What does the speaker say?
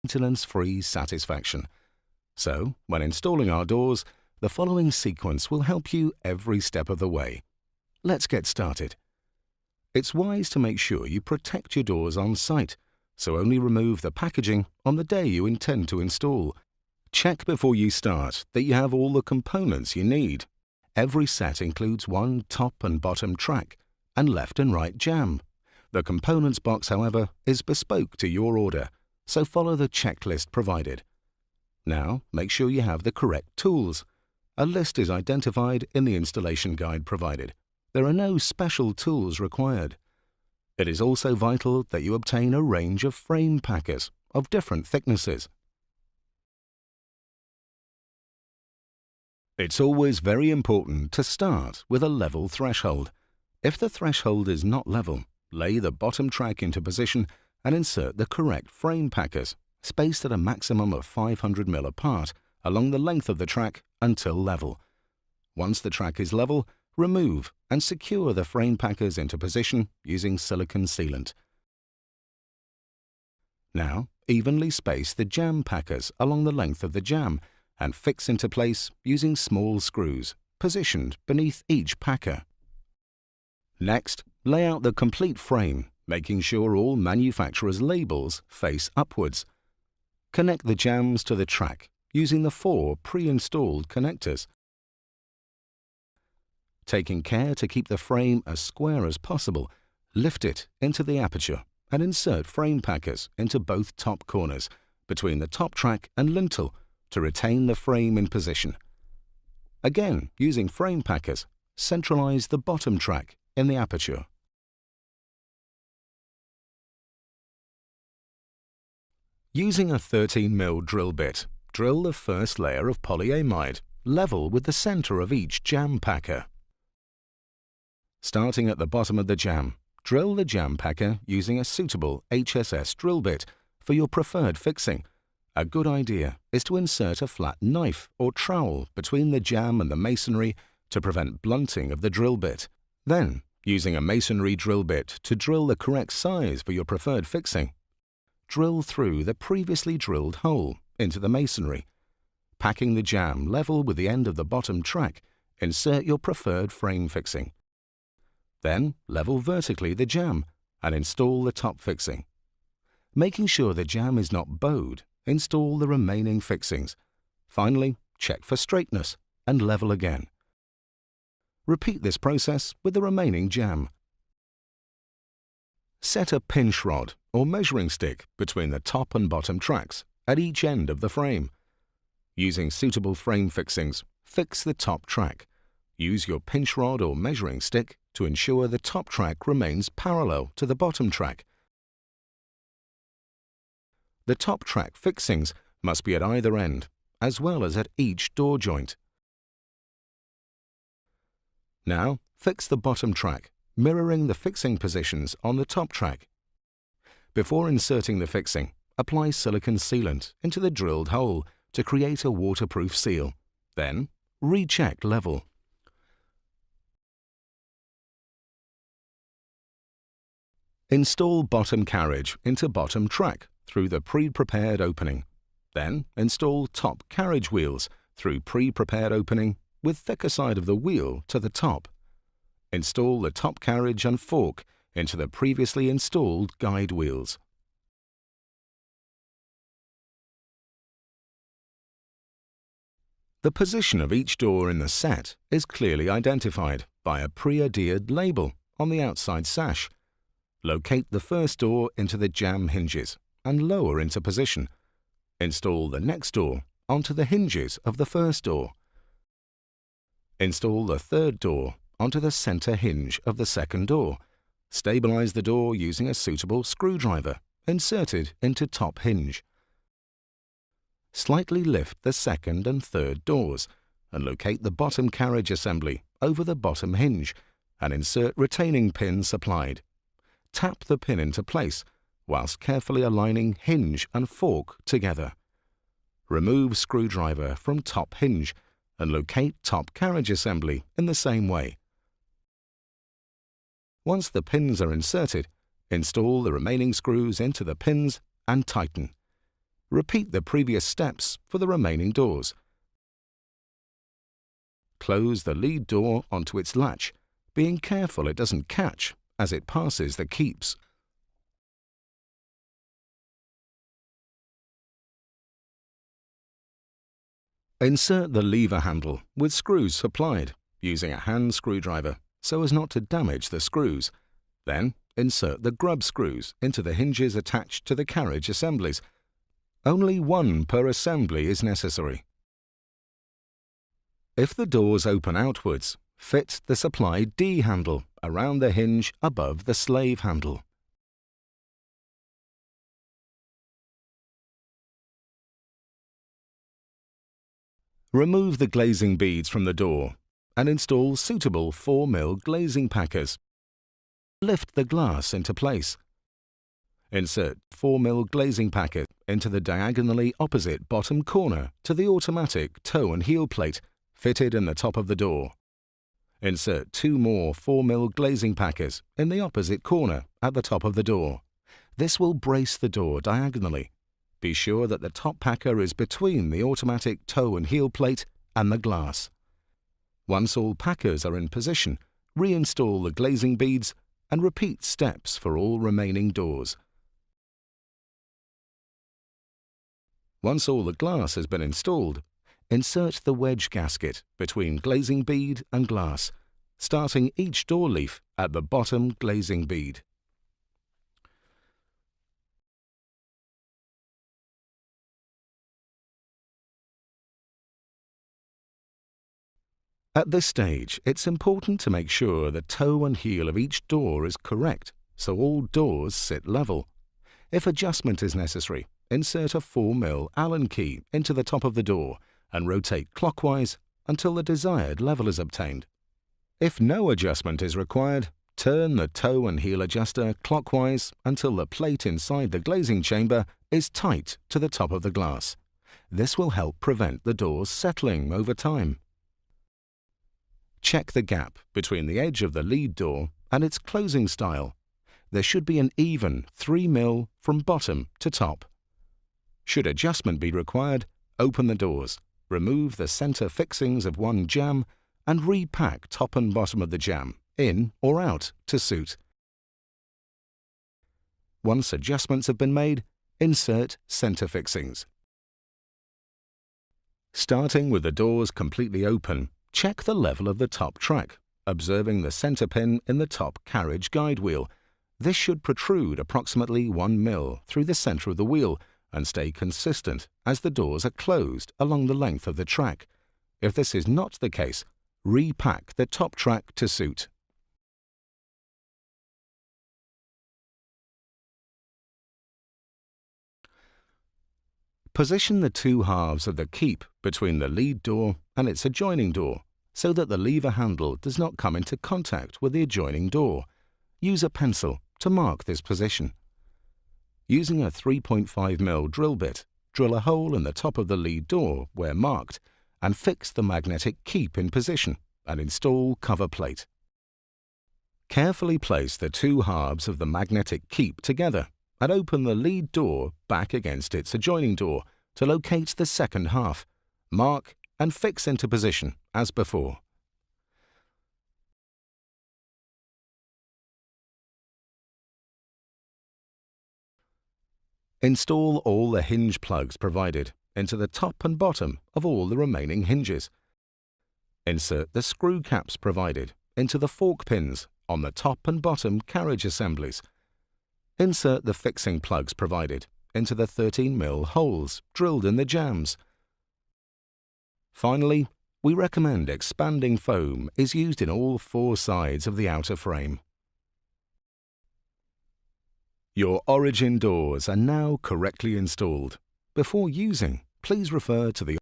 maintenance-free satisfaction. So, when installing our doors, the following sequence will help you every step of the way. Let's get started. It's wise to make sure you protect your doors on site, so only remove the packaging on the day you intend to install. Check before you start that you have all the components you need. Every set includes one top and bottom track and left and right jamb. The components box, however, is bespoke to your order, so follow the checklist provided. Now, make sure you have the correct tools. A list is identified in the installation guide provided. There are no special tools required. It is also vital that you obtain a range of frame packers of different thicknesses. It's always very important to start with a level threshold. If the threshold is not level, lay the bottom track into position and insert the correct frame packers, spaced at a maximum of 500 mm apart along the length of the track until level. Once the track is level, remove and secure the frame packers into position using silicone sealant. Now, evenly space the jamb packers along the length of the jamb and fix into place using small screws positioned beneath each packer. Next, lay out the complete frame, making sure all manufacturer's labels face upwards. Connect the jambs to the track using the 4 pre-installed connectors. Taking care to keep the frame as square as possible, lift it into the aperture and insert frame packers into both top corners between the top track and lintel to retain the frame in position. Again, using frame packers, centralize the bottom track in the aperture. Using a 13 mm drill bit, drill the first layer of polyamide level with the center of each jamb packer. Starting at the bottom of the jamb, drill the jamb packer using a suitable HSS drill bit for your preferred fixing. A good idea is to insert a flat knife or trowel between the jamb and the masonry to prevent blunting of the drill bit. Then, using a masonry drill bit to drill the correct size for your preferred fixing, drill through the previously drilled hole into the masonry. Packing the jamb level with the end of the bottom track, insert your preferred frame fixing. Then, level vertically the jamb and install the top fixing. Making sure the jamb is not bowed, install the remaining fixings. Finally, check for straightness and level again. Repeat this process with the remaining jamb. Set a pinch rod or measuring stick between the top and bottom tracks at each end of the frame. Using suitable frame fixings, fix the top track. Use your pinch rod or measuring stick to ensure the top track remains parallel to the bottom track. The top track fixings must be at either end, as well as at each door joint. Now, fix the bottom track, mirroring the fixing positions on the top track. Before inserting the fixing, apply silicone sealant into the drilled hole to create a waterproof seal. Then, recheck level. Install bottom carriage into bottom track through the pre-prepared opening. Then, install top carriage wheels through pre-prepared opening with thicker side of the wheel to the top. Install the top carriage and fork into the previously installed guide wheels. The position of each door in the set is clearly identified by a pre-adhered label on the outside sash. Locate the first door into the jamb hinges and lower into position. Install the next door onto the hinges of the first door. Install the third door onto the center hinge of the second door. Stabilize the door using a suitable screwdriver inserted into top hinge. Slightly lift the second and third doors and locate the bottom carriage assembly over the bottom hinge and insert retaining pin supplied. Tap the pin into place whilst carefully aligning hinge and fork together. Remove screwdriver from top hinge and locate top carriage assembly in the same way. Once the pins are inserted, install the remaining screws into the pins and tighten. Repeat the previous steps for the remaining doors. Close the lead door onto its latch, being careful it doesn't catch as it passes the keeps. Insert the lever handle with screws supplied, using a hand screwdriver so as not to damage the screws. Then, insert the grub screws into the hinges attached to the carriage assemblies. Only one per assembly is necessary. If the doors open outwards, fit the supplied D handle around the hinge above the slave handle. Remove the glazing beads from the door and install suitable 4mm glazing packers. Lift the glass into place. Insert 4mm glazing packer into the diagonally opposite bottom corner to the automatic toe and heel plate fitted in the top of the door. Insert 2 more 4mm glazing packers in the opposite corner at the top of the door. This will brace the door diagonally. Be sure that the top packer is between the automatic toe and heel plate and the glass. Once all packers are in position, reinstall the glazing beads and repeat steps for all remaining doors. Once all the glass has been installed, insert the wedge gasket between glazing bead and glass, starting each door leaf at the bottom glazing bead. At this stage, it's important to make sure the toe and heel of each door is correct, so all doors sit level. If adjustment is necessary, insert a 4mm Allen key into the top of the door and rotate clockwise until the desired level is obtained. If no adjustment is required, turn the toe and heel adjuster clockwise until the plate inside the glazing chamber is tight to the top of the glass. This will help prevent the doors settling over time. Check the gap between the edge of the lead door and its closing style. There should be an even 3mm from bottom to top. Should adjustment be required, open the doors, remove the center fixings of one jamb, and repack top and bottom of the jamb, in or out, to suit. Once adjustments have been made, insert center fixings. Starting with the doors completely open, check the level of the top track, observing the center pin in the top carriage guide wheel. This should protrude approximately 1mm through the center of the wheel and stay consistent as the doors are closed along the length of the track. If this is not the case, repack the top track to suit. Position the two halves of the keep between the lead door and its adjoining door so that the lever handle does not come into contact with the adjoining door. Use a pencil to mark this position. Using a 3.5mm drill bit, drill a hole in the top of the lead door where marked and fix the magnetic keep in position and install cover plate. Carefully place the two halves of the magnetic keep together and open the lead door back against its adjoining door to locate the second half. Mark and fix into position as before. Install all the hinge plugs provided into the top and bottom of all the remaining hinges. Insert the screw caps provided into the fork pins on the top and bottom carriage assemblies. Insert the fixing plugs provided into the 13mm holes drilled in the jambs. Finally, we recommend expanding foam is used in all four sides of the outer frame. Your origin doors are now correctly installed. Before using, please refer to the